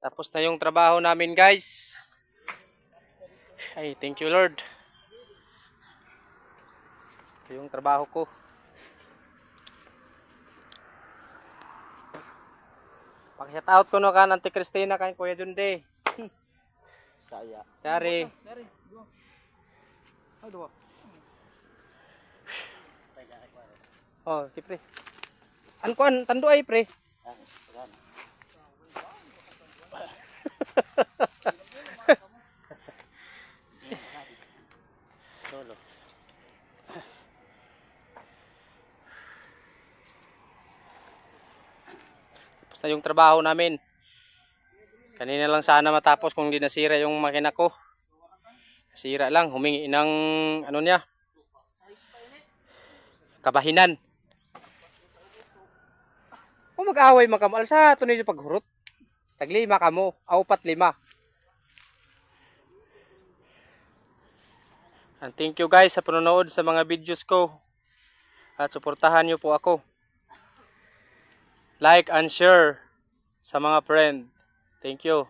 Tapos na yung trabaho namin, guys. Ay, thank you Lord. Ito yung trabaho ko. Pag-shout out ko no kan Auntie Cristina kan Kuya Junde. Saya. Dari. Oh, si pre. An kuan tando ay pre. Solo. Tapos na yung trabaho namin. Kanina lang sana matapos kung hindi nasira yung makina ko. Nasira lang, humingi ng ano niya. Kabahinan. O mag-away makamal sa tunay yung paghurot. Taglima ka mo, aupat lima. And thank you guys sa panonood sa mga videos ko. At suportahan niyo po ako. Like and share sa mga friend. Thank you.